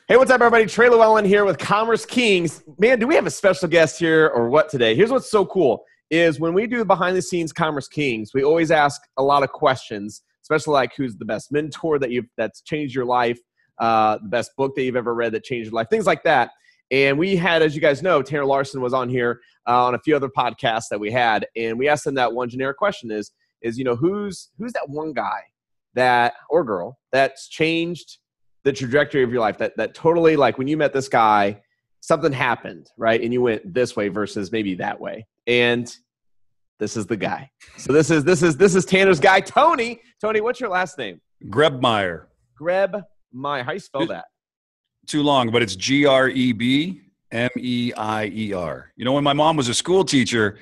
Hey, what's up, everybody? Trey Lewellen here with Kommerce Kings. Man, do we have a special guest here or what today? Here's what's so cool is when we do behind-the-scenes Kommerce Kings, we always ask a lot of questions, especially like who's the best mentor that's changed your life, the best book that you've ever read that changed your life, things like that. And we had, as you guys know, Tanner Larson was on here on a few other podcasts that we had, and we asked him that one generic question is who's that one guy that or girl that's changed the trajectory of your life that totally, like, when you met this guy, something happened, right? And you went this way versus maybe that way. And this is the guy. So this is Tanner's guy, Tony. Tony, what's your last name? Grebmeier. Grebmeier. How you spell that? Too long, but it's Grebmeier. You know, when my mom was a school teacher,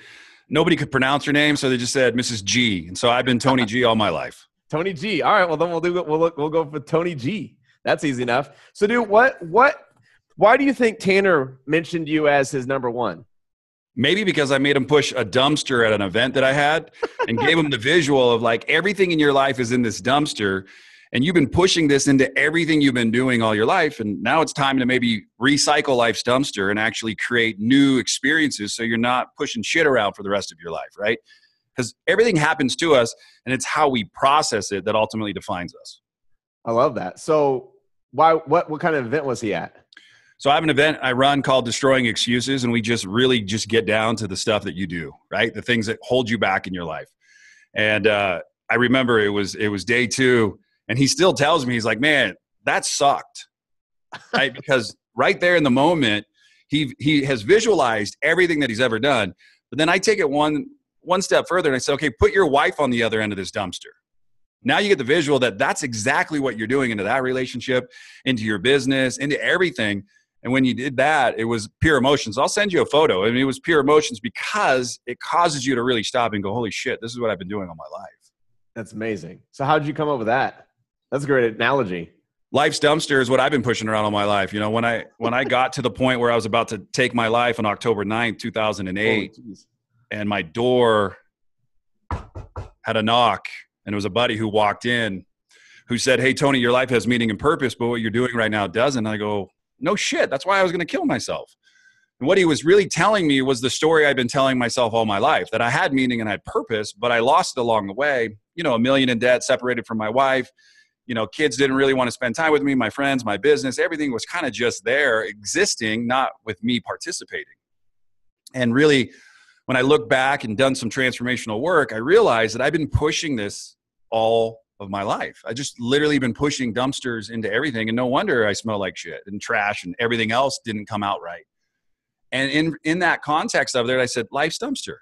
nobody could pronounce her name, so they just said Mrs. G. And so I've been Tony G all my life. Tony G. All right, well then we'll go for Tony G. That's easy enough. So, dude, why do you think Tanner mentioned you as his number one? Maybe because I made him push a dumpster at an event that I had and gave him the visual of, like, everything in your life is in this dumpster, and you've been pushing this into everything you've been doing all your life, and now it's time to maybe recycle life's dumpster and actually create new experiences so you're not pushing shit around for the rest of your life, right? Because everything happens to us, and it's how we process it that ultimately defines us. I love that. So what kind of event was he at? So I have an event I run called Destroying Excuses, and we really get down to the stuff that you do, right? The things that hold you back in your life. And I remember it was day 2, and he still tells me, he's like, man, that sucked. Right? Because right there in the moment, he has visualized everything that he's ever done. But then I take it one step further, and I say, okay, put your wife on the other end of this dumpster. Now you get the visual that that's exactly what you're doing into that relationship, into your business, into everything. And when you did that, it was pure emotions. I'll send you a photo. I mean, it was pure emotions because it causes you to really stop and go, holy shit, this is what I've been doing all my life. That's amazing. So how did you come up with that? That's a great analogy. Life's dumpster is what I've been pushing around all my life. You know, when I got to the point where I was about to take my life on October 9th, 2008, and my door had a knock, and it was a buddy who walked in who said, hey, Tony, your life has meaning and purpose, but what you're doing right now doesn't. And I go, no shit. That's why I was going to kill myself. And what he was really telling me was the story I've been telling myself all my life, that I had meaning and I had purpose, but I lost it along the way. You know, $1 million in debt, separated from my wife. You know, kids didn't really want to spend time with me, my friends, my business, everything was kind of just there existing, not with me participating. And really, when I look back and done some transformational work, I realized that I've been pushing this all of my life. I just literally been pushing dumpsters into everything, and no wonder I smell like shit and trash and everything else didn't come out right. And in that context of it, I said, life's dumpster.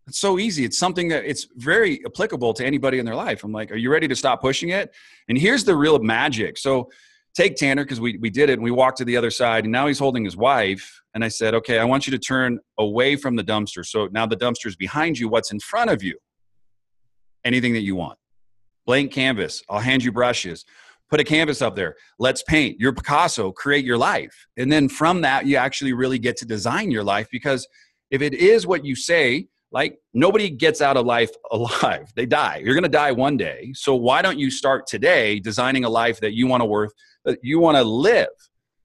It's so easy. It's something that it's very applicable to anybody in their life. I'm like, are you ready to stop pushing it? And here's the real magic. So take Tanner, because we did it and we walked to the other side, and now he's holding his wife. And I said, okay, I want you to turn away from the dumpster. So now the dumpster is behind you. What's in front of you? Anything that you want. Blank canvas. I'll hand you brushes. Put a canvas up there. Let's paint. Your Picasso, create your life. And then from that, you actually really get to design your life, because if it is what you say, like, nobody gets out of life alive. They die. You're going to die one day. So why don't you start today designing a life that you want to live?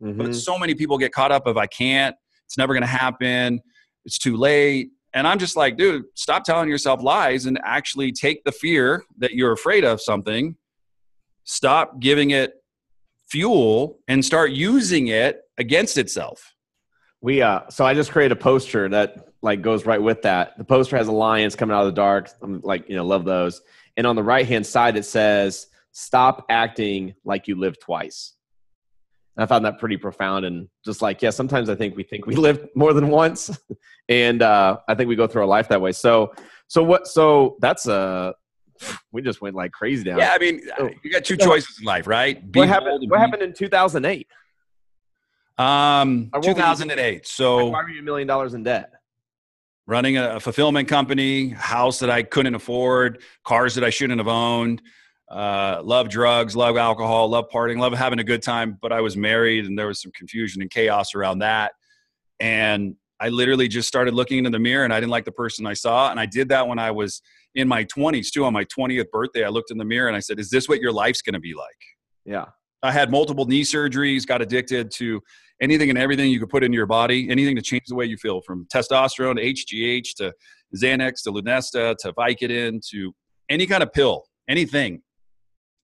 Mm-hmm. But so many people get caught up of, I can't, it's never going to happen, it's too late. And I'm just like, dude, stop telling yourself lies and actually take the fear that you're afraid of something, stop giving it fuel, and start using it against itself. So I just created a poster that like goes right with that. The poster has a lion, it's coming out of the dark. I'm like, love those. And on the right-hand side, it says, stop acting like you live twice. And I found that pretty profound. And just like, yeah, sometimes I think we live more than once. And I think we go through our life that way. So that's we just went like crazy down. Yeah, I mean, you got two choices in life, right? What happened in 2008? 2008. So why were you $1 million in debt? Running a fulfillment company, house that I couldn't afford, cars that I shouldn't have owned, love drugs, love alcohol, love partying, love having a good time. But I was married, and there was some confusion and chaos around that. And I literally just started looking into the mirror, and I didn't like the person I saw. And I did that when I was in my 20s too. On my 20th birthday, I looked in the mirror and I said, is this what your life's going to be like? Yeah. I had multiple knee surgeries, got addicted to anything and everything you could put into your body, anything to change the way you feel, from testosterone to HGH to Xanax to Lunesta to Vicodin to any kind of pill, anything.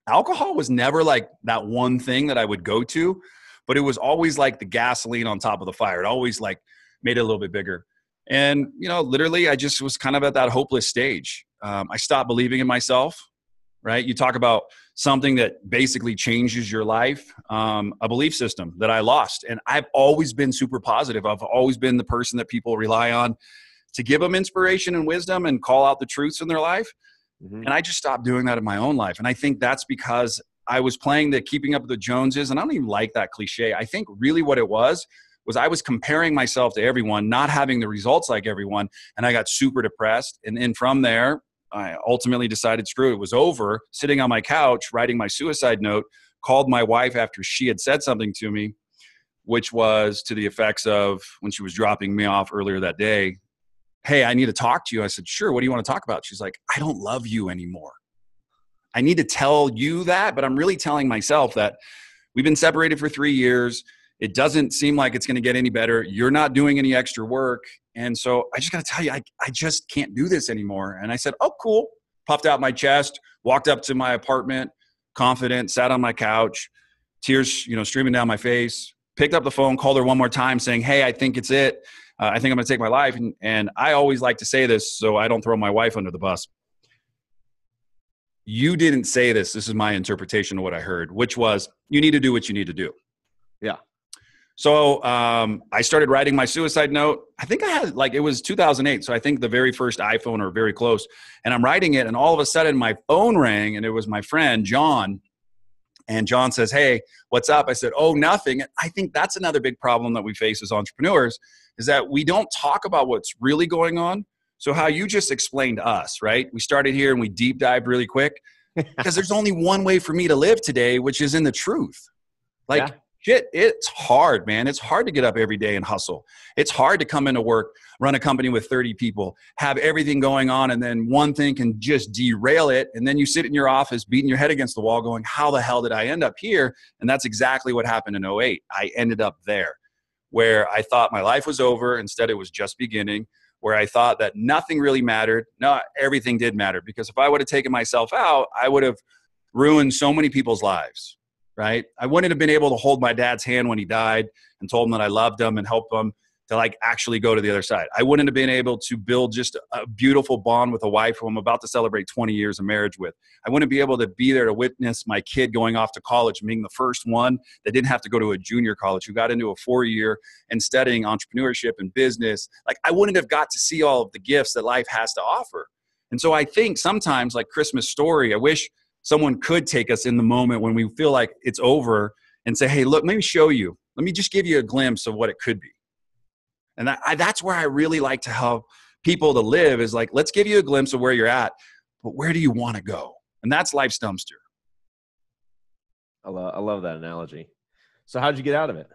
Alcohol was never like that one thing that I would go to, but it was always like the gasoline on top of the fire. It always like made it a little bit bigger. And, you know, literally I just was kind of at that hopeless stage. I stopped believing in myself, right? You talk about something that basically changes your life, a belief system that I lost. And I've always been super positive. I've always been the person that people rely on to give them inspiration and wisdom and call out the truths in their life. And I just stopped doing that in my own life. And I think that's because I was playing the keeping up with the Joneses. And I don't even like that cliche. I think really what it was I was comparing myself to everyone, not having the results like everyone. And I got super depressed. And then from there, I ultimately decided, screw it, was over. Sitting on my couch, writing my suicide note, called my wife after she had said something to me, which was to the effects of, when she was dropping me off earlier that day, hey, I need to talk to you. I said, sure. What do you want to talk about? She's like, I don't love you anymore. I need to tell you that, but I'm really telling myself that we've been separated for 3 years. It doesn't seem like it's going to get any better. You're not doing any extra work. And so I just got to tell you, I just can't do this anymore. And I said, oh, cool. Puffed out my chest, walked up to my apartment, confident, sat on my couch, tears, streaming down my face, picked up the phone, called her one more time saying, hey, I think it's it. I think I'm going to take my life. And I always like to say this so I don't throw my wife under the bus. You didn't say this. This is my interpretation of what I heard, which was, you need to do what you need to do. Yeah. So I started writing my suicide note. I think I had, it was 2008. So I think the very first iPhone, or very close. And I'm writing it. And all of a sudden my phone rang, and it was my friend, John. And John says, hey, what's up? I said, oh, nothing. I think that's another big problem that we face as entrepreneurs, is that we don't talk about what's really going on. So how you just explained to us, right? We started here and we deep dived really quick, because there's only one way for me to live today, which is in the truth. Shit, it's hard, man. It's hard to get up every day and hustle. It's hard to come into work, run a company with 30 people, have everything going on, and then one thing can just derail it. And then you sit in your office beating your head against the wall going, how the hell did I end up here? And that's exactly what happened in 08. I ended up there, where I thought my life was over. Instead, it was just beginning, where I thought that nothing really mattered. No, everything did matter, because if I would have taken myself out, I would have ruined so many people's lives. Right? I wouldn't have been able to hold my dad's hand when he died and told him that I loved him and help him to actually go to the other side. I wouldn't have been able to build just a beautiful bond with a wife who I'm about to celebrate 20 years of marriage with. I wouldn't be able to be there to witness my kid going off to college, being the first one that didn't have to go to a junior college, who got into a 4-year and studying entrepreneurship and business. I wouldn't have got to see all of the gifts that life has to offer. And so I think sometimes, like Christmas Story, I wish someone could take us in the moment when we feel like it's over and say, hey, look, let me show you. Let me just give you a glimpse of what it could be. And that's where I really like to help people to live, is let's give you a glimpse of where you're at, but where do you want to go? And that's life's dumpster. I love that analogy. So how'd you get out of it?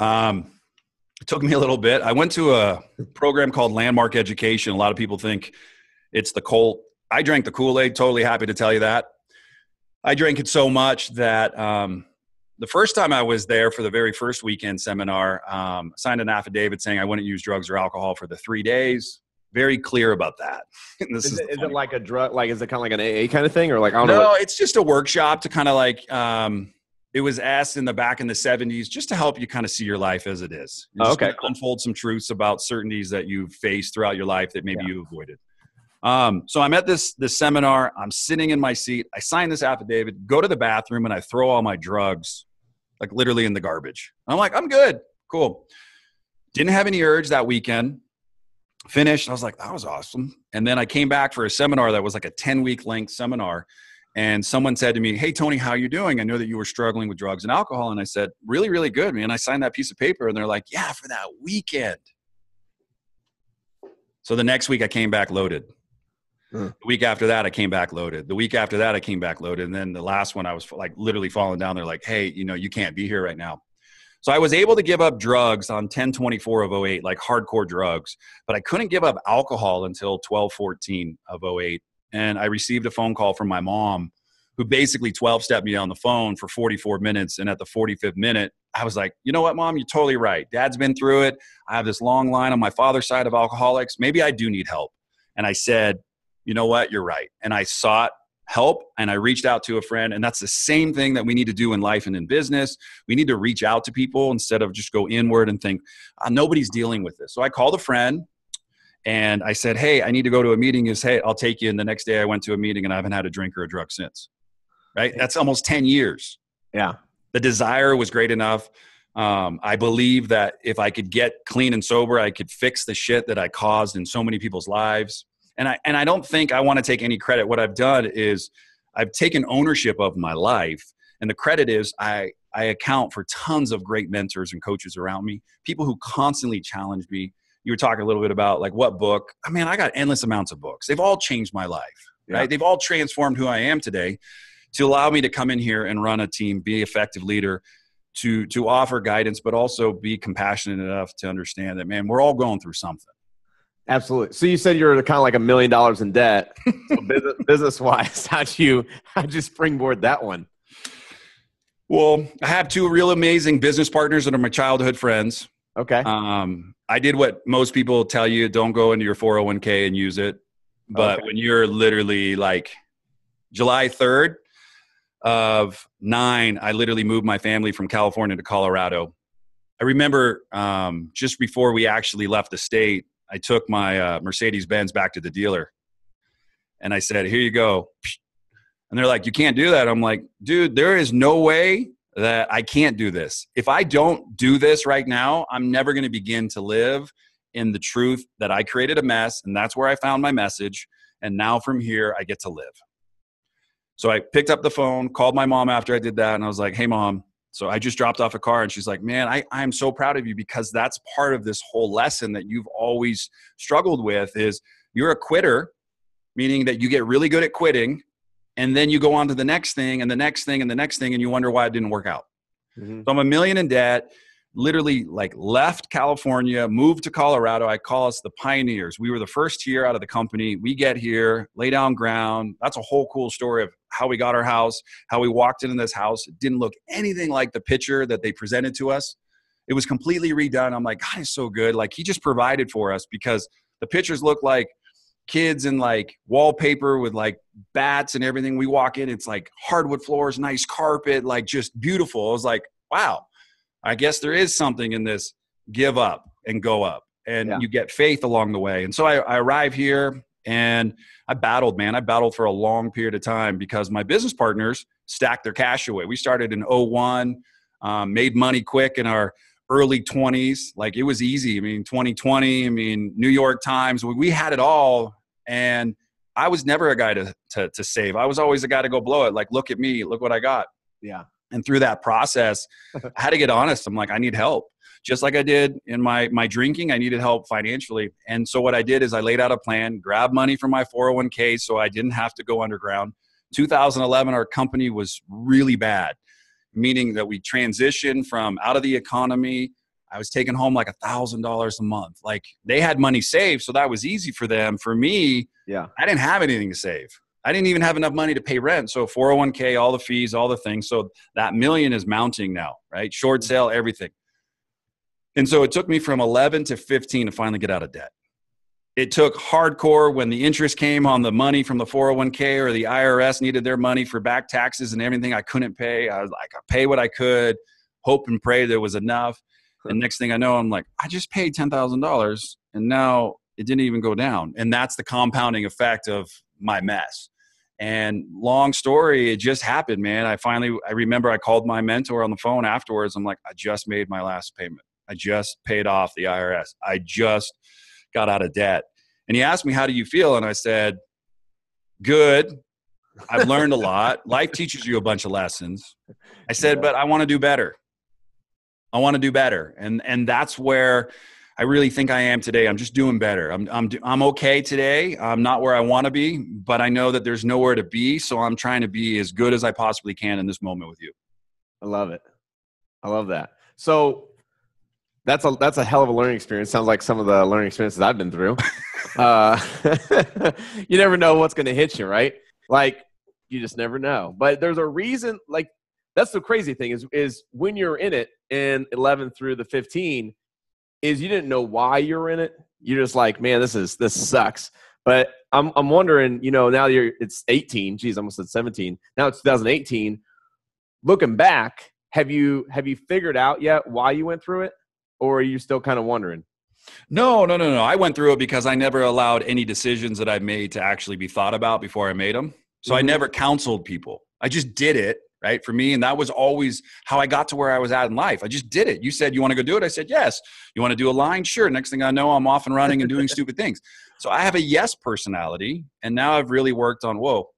It took me a little bit. I went to a program called Landmark Education. A lot of people think it's the cult. I drank the Kool-Aid, totally happy to tell you that. I drank it so much that the first time I was there for the very first weekend seminar, signed an affidavit saying I wouldn't use drugs or alcohol for the 3 days. Very clear about that. Is it like a drug? Is it kind of like an AA kind of thing? Or I don't know. No, it's just a workshop to kind of it was asked in the back in the 70s just to help you kind of see your life as it is. Okay. Unfold some truths about certainties that you've faced throughout your life that maybe you avoided. So I'm at this seminar, I'm sitting in my seat, I sign this affidavit, go to the bathroom, and I throw all my drugs, literally in the garbage. I'm like, I'm good. Cool. Didn't have any urge that weekend. Finished. I was like, that was awesome. And then I came back for a seminar that was like a 10-week length seminar. And someone said to me, hey, Tony, how are you doing? I know that you were struggling with drugs and alcohol. And I said, really, really good, man. I signed that piece of paper. And they're like, yeah, for that weekend. So the next week I came back loaded. The week after that, I came back loaded. The week after that, I came back loaded. And then the last one, I was literally falling down. They're like, hey, you can't be here right now. So I was able to give up drugs on 10/24 of 08, hardcore drugs, but I couldn't give up alcohol until 12/14 of 08. And I received a phone call from my mom who basically 12-stepped me on the phone for 44 minutes. And at the 45th minute, I was like, you know what, Mom, you're totally right. Dad's been through it. I have this long line on my father's side of alcoholics. Maybe I do need help. And I said, you know what, you're right. And I sought help and I reached out to a friend. And that's the same thing that we need to do in life and in business. We need to reach out to people instead of just go inward and think, nobody's dealing with this. So I called a friend and I said, hey, I need to go to a meeting. He said, hey, I'll take you. And the next day I went to a meeting and I haven't had a drink or a drug since. Right? That's almost 10 years. Yeah. The desire was great enough. I believe that if I could get clean and sober, I could fix the shit that I caused in so many people's lives. And I don't think I want to take any credit. What I've done is I've taken ownership of my life. And the credit is I account for tons of great mentors and coaches around me, people who constantly challenge me. You were talking a little bit about like what book. I mean, I got endless amounts of books. They've all changed my life, right? They've all transformed who I am today to allow me to come in here and run a team, be an effective leader, to offer guidance, but also be compassionate enough to understand that, man, we're all going through something. Absolutely. So you said you're kind of like $1 million in debt. So business-wise, how'd you springboard that one? Well, I have two real amazing business partners that are my childhood friends. Okay. I did what most people tell you, don't go into your 401k and use it. But when you're literally like July 3rd of 9, I literally moved my family from California to Colorado. I remember just before we actually left the state, I took my Mercedes-Benz back to the dealer and I said, here you go. And they're like, you can't do that. I'm like, dude, there is no way that I can't do this. If I don't do this right now, I'm never going to begin to live in the truth that I created a mess. And that's where I found my message. And now from here, I get to live. So I picked up the phone, called my mom after I did that. And I was like, hey, Mom. So I just dropped off a car and she's like, man, I'm so proud of you because that's part of this whole lesson that you've always struggled with is you're a quitter, meaning that you get really good at quitting. And then you go on to the next thing and the next thing and the next thing, and you wonder why it didn't work out. Mm-hmm. So I'm $1 million in debt, literally like left California, moved to Colorado. I call us the pioneers. We were the first year out of the company. We get here, lay down ground. That's a whole cool story of how we got our house, how we walked into this house. It didn't look anything like the picture that they presented to us. It was completely redone. I'm like, God is so good. Like he just provided for us because the pictures look like kids in like wallpaper with like bats and everything. We walk in, it's like hardwood floors, nice carpet, like just beautiful. I was like, wow, I guess there is something in this give up and go up and you get faith along the way. And so I arrive here and I battled, man. I battled for a long period of time because my business partners stacked their cash away. We started in 01, made money quick in our early 20s. Like it was easy. I mean, 2020, I mean, New York Times, we had it all. And I was never a guy to save. I was always a guy to go blow it. Like, look at me, look what I got. Yeah. And through that process, I had to get honest. I'm like, I need help. Just like I did in my drinking, I needed help financially. And so what I did is I laid out a plan, grabbed money from my 401k so I didn't have to go underground. 2011, our company was really bad, meaning that we transitioned from out of the economy. I was taking home like $1,000 a month. Like they had money saved, so that was easy for them. For me, I didn't have anything to save. I didn't even have enough money to pay rent. So 401k, all the fees, all the things. So that $1 million is mounting now, right? Short sale, everything. And so it took me from 11 to 15 to finally get out of debt. It took hardcore when the interest came on the money from the 401k or the IRS needed their money for back taxes and everything I couldn't pay. I was like, I pay what I could, hope and pray there was enough. And next thing I know, I'm like, I just paid $10,000 and now it didn't even go down. And that's the compounding effect of my mess. And long story, it just happened, man. I remember I called my mentor on the phone afterwards. I'm like, I just made my last payment. I just paid off the IRS. I just got out of debt. And he asked me, how do you feel? And I said, good. I've learned a lot. Life teaches you a bunch of lessons. I said, but I want to do better. I want to do better. And that's where I really think I am today. I'm just doing better. I'm okay today. I'm not where I want to be, but I know that there's nowhere to be. So I'm trying to be as good as I possibly can in this moment with you. I love it. I love that. So that's a hell of a learning experience. Sounds like some of the learning experiences I've been through. You never know what's going to hit you, right? Like you just never know. But there's a reason, like, that's the crazy thing is when you're in it in 11 through the 15 is you didn't know why you're in it. You're just like, man, this sucks. But I'm wondering, now it's 18. Geez, I almost said 17. Now it's 2018. Looking back, have you figured out yet why you went through it, or are you still kind of wondering? No. I went through it because I never allowed any decisions that I made to actually be thought about before I made them. So I never counseled people. I just did it, right, for me. And that was always how I got to where I was at in life. I just did it. You said, you want to go do it? I said, yes. You want to do a line? Sure. Next thing I know, I'm off and running and doing stupid things. So I have a yes personality. And now I've really worked on, whoa,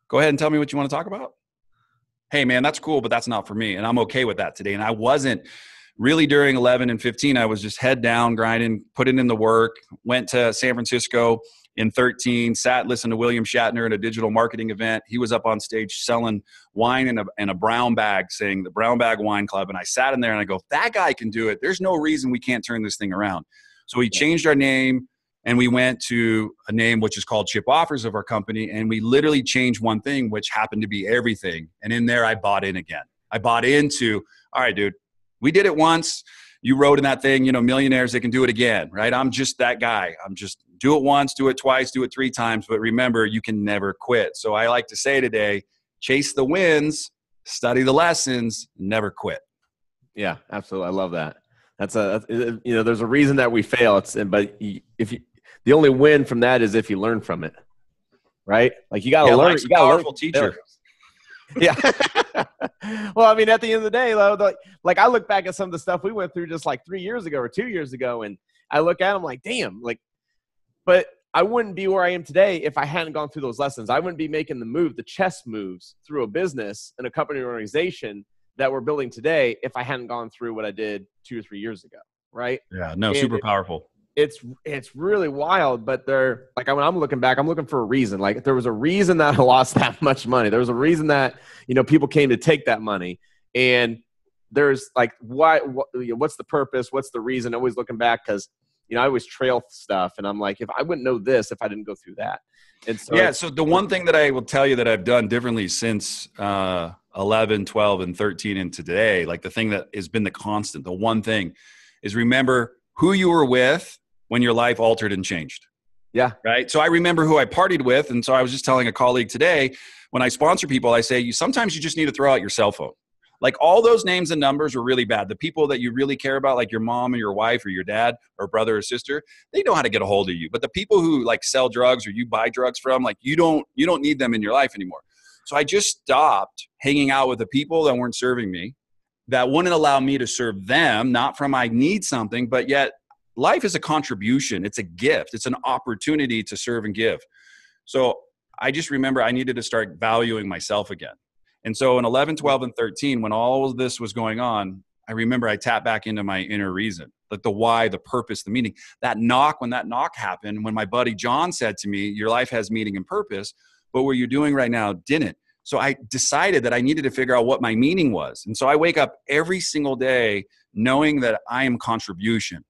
go ahead and tell me what you want to talk about. Hey, man, that's cool, but that's not for me. And I'm okay with that today. And I wasn't really during 11 and 15. I was just head down, grinding, putting in the work, went to San Francisco in 13, listened to William Shatner at a digital marketing event. He was up on stage selling wine in a brown bag, saying the Brown Bag Wine Club. And I sat in there and I go, that guy can do it. There's no reason we can't turn this thing around. So we changed our name and we went to a name which is called Chip Offers of our company. And we literally changed one thing, which happened to be everything. And in there, I bought in again. I bought into, all right, dude, we did it once. You wrote in that thing, millionaires, they can do it again, right? I'm just that guy. I'm just do it once, do it twice, do it 3 times. But remember, you can never quit. So I like to say today, chase the wins, study the lessons, never quit. Yeah, absolutely. I love that. There's a reason that we fail. The only win from that is if you learn from it, right? Like you got to learn. You got a powerful teacher. Yeah. Well, I mean, at the end of the day, though, like I look back at some of the stuff we went through just like 3 years ago or 2 years ago, and I look at them like, damn, but I wouldn't be where I am today if I hadn't gone through those lessons. I wouldn't be making the chess moves through a business and a company or organization that we're building today if I hadn't gone through what I did 2 or 3 years ago, right? Yeah, no, super powerful. It's really wild, but when I'm looking back, I'm looking for a reason. Like there was a reason that I lost that much money. There was a reason that, people came to take that money. And there's like, what's the purpose? What's the reason? Always looking back because, I always trail stuff. And I'm like, if I wouldn't know this, if I didn't go through that. And so, so the one thing that I will tell you that I've done differently since 11, 12, and 13 and today, like the thing that has been the constant, the one thing is remember who you were with when your life altered and changed. Yeah. Right. So I remember who I partied with. And so I was just telling a colleague today, when I sponsor people, I say, sometimes you just need to throw out your cell phone. Like all those names and numbers were really bad. The people that you really care about, like your mom or your wife or your dad or brother or sister, they know how to get a hold of you. But the people who like sell drugs or you buy drugs from, like you don't need them in your life anymore. So I just stopped hanging out with the people that weren't serving me, that wouldn't allow me to serve them, not from I need something, but yet life is a contribution. It's a gift. It's an opportunity to serve and give. So I just remember I needed to start valuing myself again. And so in 11, 12, and 13, when all of this was going on, I remember I tapped back into my inner reason, like the why, the purpose, the meaning. When that knock happened, when my buddy John said to me, your life has meaning and purpose, but what you're doing right now didn't. So I decided that I needed to figure out what my meaning was. And so I wake up every single day knowing that I am contribution.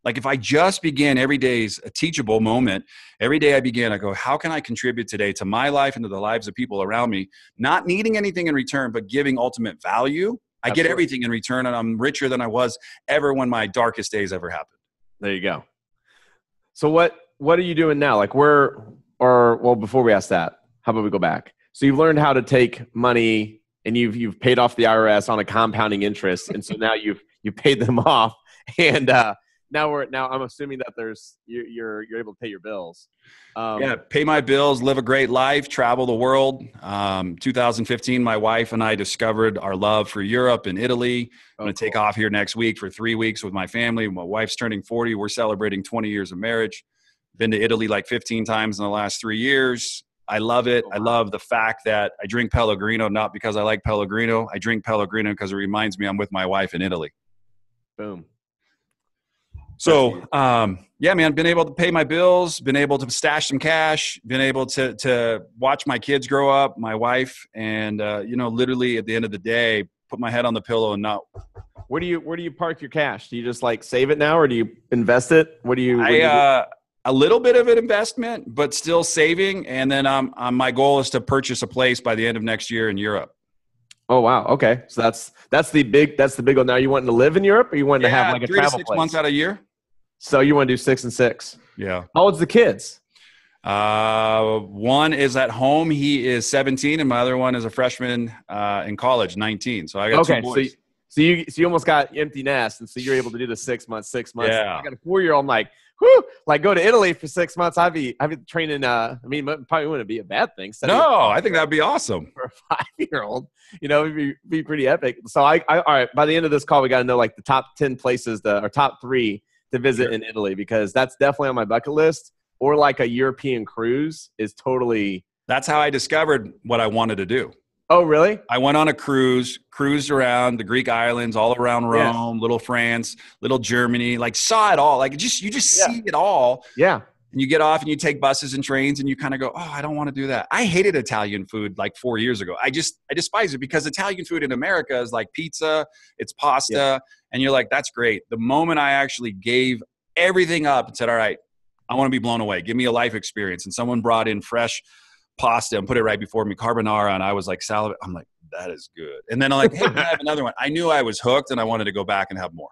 Like if I just begin every day's a teachable moment, every day I go, how can I contribute today to my life and to the lives of people around me, not needing anything in return, but giving ultimate value. I get everything in return and I'm richer than I was ever when my darkest days ever happened. There you go. So what are you doing now? Like before we ask that, how about we go back? So you've learned how to take money and you've paid off the IRS on a compounding interest. And so now you've paid them off and, now I'm assuming that you're able to pay your bills. Pay my bills, live a great life, travel the world. 2015, my wife and I discovered our love for Europe and Italy. I'm going to take off here next week for 3 weeks with my family. My wife's turning 40. We're celebrating 20 years of marriage. Been to Italy like 15 times in the last 3 years. I love it. I love the fact that I drink Pellegrino, not because I like Pellegrino. I drink Pellegrino because it reminds me I'm with my wife in Italy. Boom. So, man, been able to pay my bills, been able to stash some cash, been able to watch my kids grow up, my wife, and, literally at the end of the day, put my head on the pillow and not. Where do you park your cash? Do you just like save it now or do you invest it? a little bit of an investment, but still saving. And then my goal is to purchase a place by the end of next year in Europe. Oh, wow. Okay. So that's the big one. Now you wanting to live in Europe, or you wanting to have like a 3 travel to 6 place? months out of a year. So you want to do 6 and 6? Yeah. How old's the kids? One is at home. He is 17, and my other one is a freshman in college, 19. So I got two boys. So you almost got empty nest, and so you're able to do the 6 months. Yeah. I got a 4-year-old. I'm like, whoo! Like go to Italy for 6 months. I'd be training. It probably wouldn't be a bad thing. No, I think that'd be awesome for a 5-year-old. It'd be pretty epic. So all right. By the end of this call, we got to know like the top 10 places or top 3 to visit in Italy, because that's definitely on my bucket list. Or like a European cruise is totally. That's how I discovered what I wanted to do. Oh, really? I went on a cruised around the Greek islands, all around Rome, little France, little Germany, like saw it all. Like you just see it all. Yeah. And you get off and you take buses and trains and you kind of go, oh, I don't want to do that. I hated Italian food like 4 years ago. I despise it because Italian food in America is like pizza, it's pasta. And you're like, that's great. The moment I actually gave everything up and said, all right, I want to be blown away. Give me a life experience. And someone brought in fresh pasta and put it right before me, carbonara. And I was like, salad. I'm like, that is good. And then I'm like, hey, can I have another one? I knew I was hooked and I wanted to go back and have more.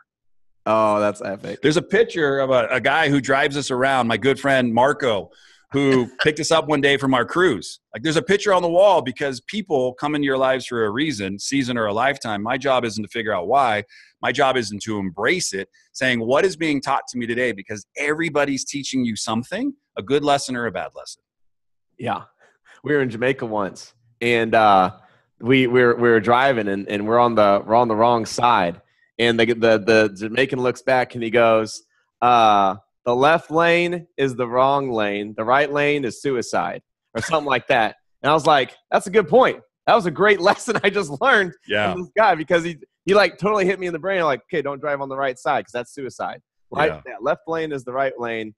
Oh, that's epic. There's a picture of a guy who drives us around, my good friend Marco, who picked us up one day from our cruise. Like there's a picture on the wall because people come into your lives for a reason, season or a lifetime. My job isn't to figure out why. My job isn't to embrace it, saying what is being taught to me today, because everybody's teaching you something, a good lesson or a bad lesson. Yeah. We were in Jamaica once, and we were driving, and we're on the wrong side, and the Jamaican looks back and he goes, the left lane is the wrong lane, the right lane is suicide, or something like that. And I was like, that's a good point. That was a great lesson I just learned from this guy, because he like totally hit me in the brain. I'm like, okay, don't drive on the right side because that's suicide. Left lane is the right lane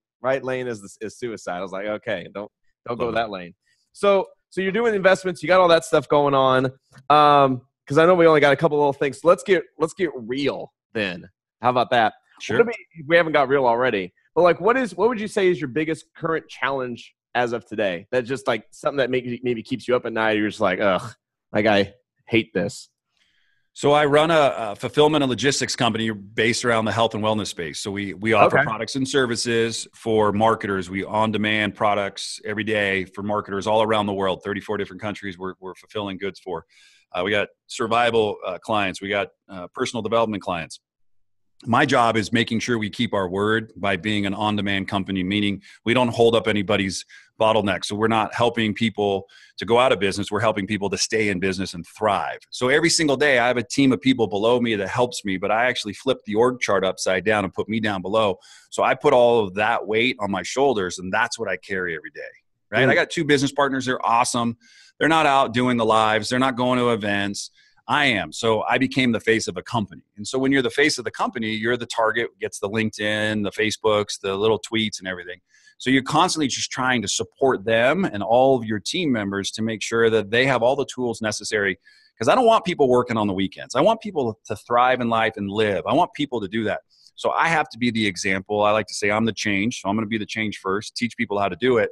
is suicide. I was like, okay, don't go that lane. So you're doing investments. You got all that stuff going on. Because I know we only got a couple little things. So let's get real then. How about that? Sure. We haven't got real already. But like, what would you say is your biggest current challenge as of today? That's just like something that maybe keeps you up at night. Or you're just like, ugh, like I hate this. So I run a fulfillment and logistics company based around the health and wellness space. So we offer products and services for marketers. We on-demand products every day for marketers all around the world, 34 different countries we're fulfilling goods for. We got survival clients. We got personal development clients. My job is making sure we keep our word by being an on-demand company, meaning we don't hold up anybody's bottleneck. So we're not helping people to go out of business. We're helping people to stay in business and thrive. So every single day I have a team of people below me that helps me, but I actually flip the org chart upside down and put me down below. So I put all of that weight on my shoulders, and that's what I carry every day, right? I got 2 business partners. They're awesome. They're not out doing the lives. They're not going to events. I am. So I became the face of a company. And so when you're the face of the company, you're the target, gets the LinkedIn, the Facebooks, the little tweets and everything. So you're constantly just trying to support them and all of your team members to make sure that they have all the tools necessary. Because I don't want people working on the weekends. I want people to thrive in life and live. I want people to do that. So I have to be the example. I like to say I'm the change. So I'm going to be the change first, teach people how to do it.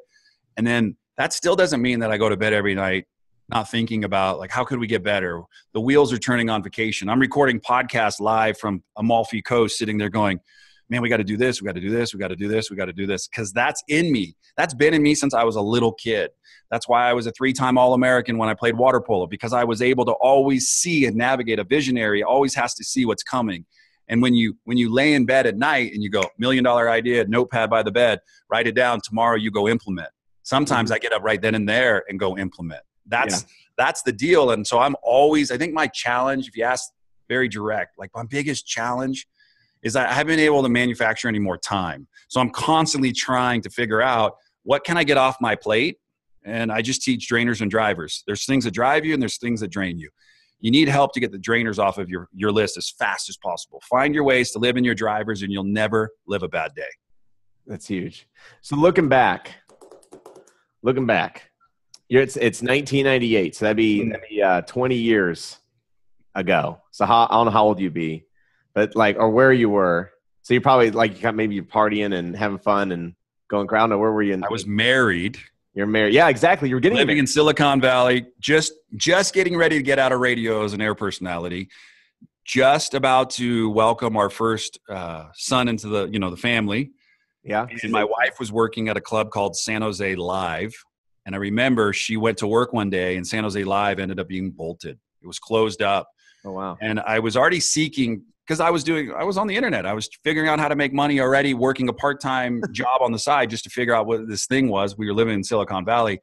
And then that still doesn't mean that I go to bed every night not thinking about like, how could we get better? The wheels are turning on vacation. I'm recording podcasts live from Amalfi Coast, sitting there going, man, we got to do this. We got to do this. We got to do this. We got to do this. Because that's in me. That's been in me since I was a little kid. That's why I was a 3-time All-American when I played water polo, because I was able to always see and navigate. A visionary always has to see what's coming. And when you lay in bed at night and you go, $1 million idea, notepad by the bed, write it down, tomorrow you go implement. Sometimes I get up right then and there and go implement. That's the deal. And so I'm always, I think my challenge, if you ask very direct, like my biggest challenge is I haven't been able to manufacture any more time. So I'm constantly trying to figure out what can I get off my plate? And I just teach drainers and drivers. There's things that drive you and there's things that drain you. You need help to get the drainers off of your list as fast as possible. Find your ways to live in your drivers and you'll never live a bad day. That's huge. So looking back, it's 1998. So that'd be 20 years ago. So I don't know how old you'd be, but like, or where you were. So you're probably like, maybe you're partying and having fun and Going grounded. Where were you? I was married. You're married. Yeah, exactly. You're getting living in Silicon Valley, just getting ready to get out of radio as an air personality, just about to welcome our first son into the family. Yeah. And my wife was working at a club called San Jose Live. And I remember she went to work one day and San Jose Live ended up being bolted. It was closed up. Oh, wow. And I was already seeking, because I was on the internet. I was figuring out how to make money already, working a part-time job on the side just to figure out what this thing was. We were living in Silicon Valley.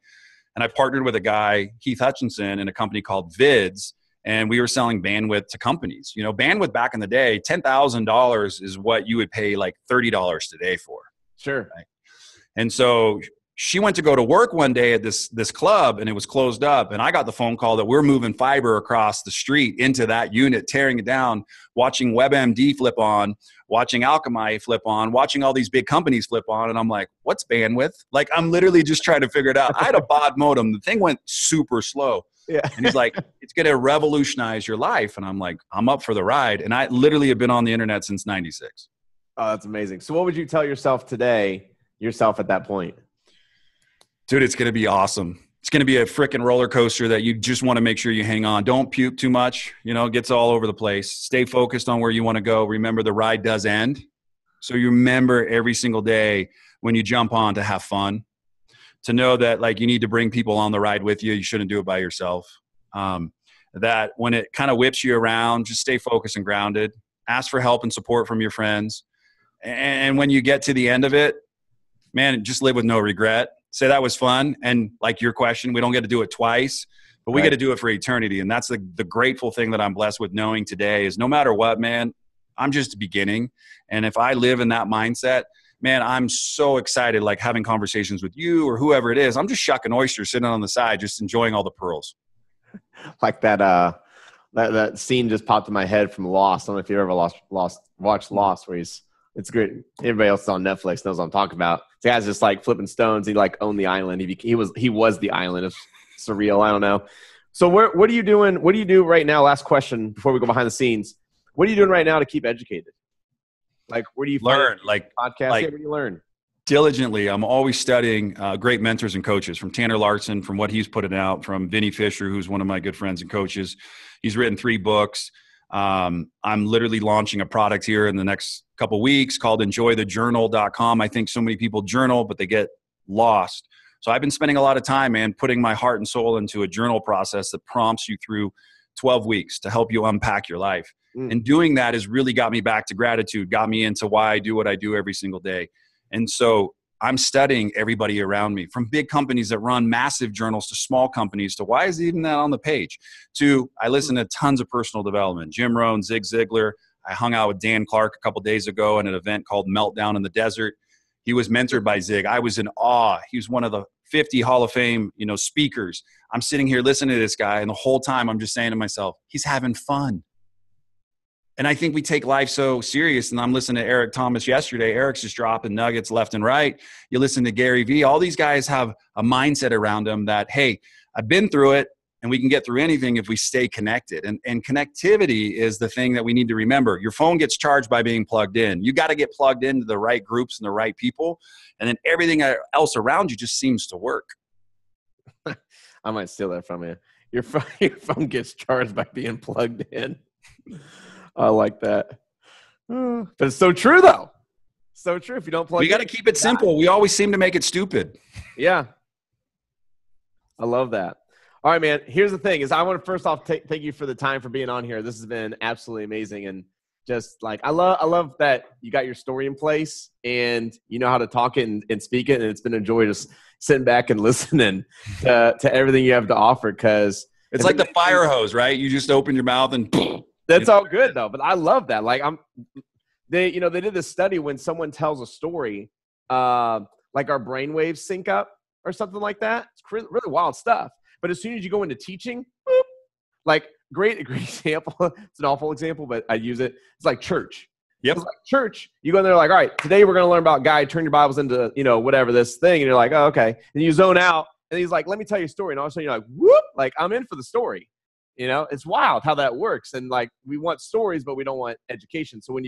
And I partnered with a guy, Heath Hutchinson, in a company called Vids. And we were selling bandwidth to companies. Bandwidth back in the day, $10,000 is what you would pay like $30 today for. Sure. Right? And so she went to go to work one day at this club and it was closed up. And I got the phone call that we're moving fiber across the street into that unit, tearing it down, watching WebMD flip on, watching Alchemy flip on, watching all these big companies flip on. And I'm like, what's bandwidth? Like, I'm literally just trying to figure it out. I had a baud modem. The thing went super slow. Yeah. And he's like, it's going to revolutionize your life. And I'm like, I'm up for the ride. And I literally have been on the internet since 96. Oh, that's amazing. So what would you tell yourself today, at that point? Dude, it's going to be awesome. It's going to be a freaking roller coaster that you just want to make sure you hang on. Don't puke too much. It gets all over the place. Stay focused on where you want to go. Remember, the ride does end. So you remember every single day when you jump on to have fun, to know that like you need to bring people on the ride with you. You shouldn't do it by yourself. That when it kind of whips you around, just stay focused and grounded. Ask for help and support from your friends. And when you get to the end of it, man, just live with no regret. Say that was fun. And like your question, we don't get to do it twice, but we get to do it for eternity. And that's the grateful thing that I'm blessed with knowing today is no matter what, man, I'm just beginning. And if I live in that mindset, man, I'm so excited, like having conversations with you or whoever it is. I'm just shucking oysters, sitting on the side, just enjoying all the pearls. Like that scene just popped in my head from Lost. I don't know if you ever watched Lost, where it's great. Everybody else on Netflix knows what I'm talking about. The guy's just like flipping stones. He like owned the island. He was the island. It's surreal. I don't know. So what are you doing? What do you do right now? Last question before we go behind the scenes. What are you doing right now to keep educated? Like, where do you learn? Like podcasts? Where do you learn? Diligently. I'm always studying great mentors and coaches, from Tanner Larson, from what he's putting out, from Vinny Fisher, who's one of my good friends and coaches. He's written 3 books. I'm literally launching a product here in the next couple weeks called enjoythejournal.com. I think so many people journal, but they get lost. So I've been spending a lot of time, man, putting my heart and soul into a journal process that prompts you through 12 weeks to help you unpack your life. And doing that has really got me back to gratitude, got me into why I do what I do every single day. And so I'm studying everybody around me, from big companies that run massive journals to small companies to why is even that on the page, to I listen to tons of personal development. Jim Rohn, Zig Ziglar. I hung out with Dan Clark a couple days ago at an event called Meltdown in the Desert. He was mentored by Zig. I was in awe. He was one of the 50 Hall of Fame, speakers. I'm sitting here listening to this guy, and the whole time I'm just saying to myself, he's having fun. And I think we take life so serious. And I'm listening to Eric Thomas yesterday. Eric's just dropping nuggets left and right. You listen to Gary Vee. All these guys have a mindset around them that, hey, I've been through it and we can get through anything if we stay connected. And connectivity is the thing that we need to remember. Your phone gets charged by being plugged in. You got to get plugged into the right groups and the right people. And then everything else around you just seems to work. I might steal that from you. Your phone gets charged by being plugged in. I like that. But it's so true, though. So true. If you don't plug we got to keep it simple. We always seem to make it stupid. Yeah. I love that. All right, man. Here's the thing is I want to first off thank you for the time for being on here. This has been absolutely amazing. And just like I love that you got your story in place and you know how to talk it and speak it. And it's been a joy just sitting back and listening to everything you have to offer, because it's like the fire hose, right? You just open your mouth and that's all good though. But I love that. Like they did this study when someone tells a story, like our brainwaves sync up or something like that. It's really wild stuff. But as soon as you go into teaching, boop, like great example. It's an awful example, but I use it. It's like church. Yep. It's like church. You go in there like, all right, today we're going to learn about God. Turn your Bibles into, whatever this thing. And you're like, oh, okay. And you zone out. And he's like, let me tell you a story. And all of a sudden you're like, whoop, like I'm in for the story. It's wild how that works. And like, we want stories, but we don't want education. So when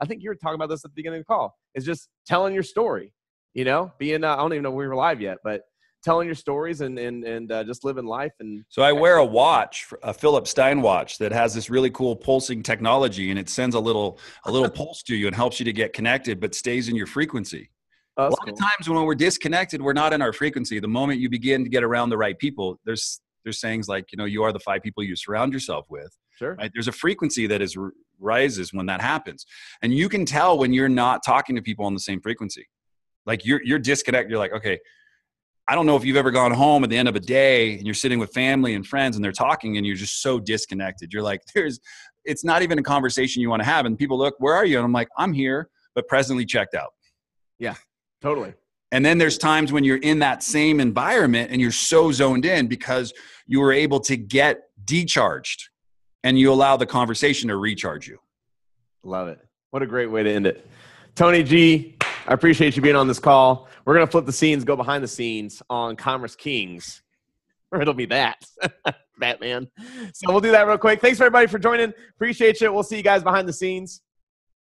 I think you were talking about this at the beginning of the call, it's just telling your story. you know, being, I don't even know if we were live yet, but telling your stories and just living life. And so I wear a watch, a Philip Stein watch that has this really cool pulsing technology, and it sends a little pulse to you and helps you to get connected, but stays in your frequency. A lot of times when we're disconnected, we're not in our frequency. The moment you begin to get around the right people, there's sayings like, you know, you are the 5 people you surround yourself with. Sure. Right? There's a frequency that rises when that happens. And you can tell when you're not talking to people on the same frequency. Like you're disconnected. You're like, okay, I don't know if you've ever gone home at the end of a day and you're sitting with family and friends and they're talking and you're just so disconnected. You're like, it's not even a conversation you want to have. And people look, where are you? And I'm like, I'm here, but presently checked out. Yeah, totally. And then there's times when you're in that same environment and you're so zoned in because you were able to get decharged and you allow the conversation to recharge you. Love it. What a great way to end it. Tony G, I appreciate you being on this call. We're going to flip the scenes, go behind the scenes on Kommerce Kings, or it'll be that, Batman. So we'll do that real quick. Thanks, everybody, for joining. Appreciate you. We'll see you guys behind the scenes.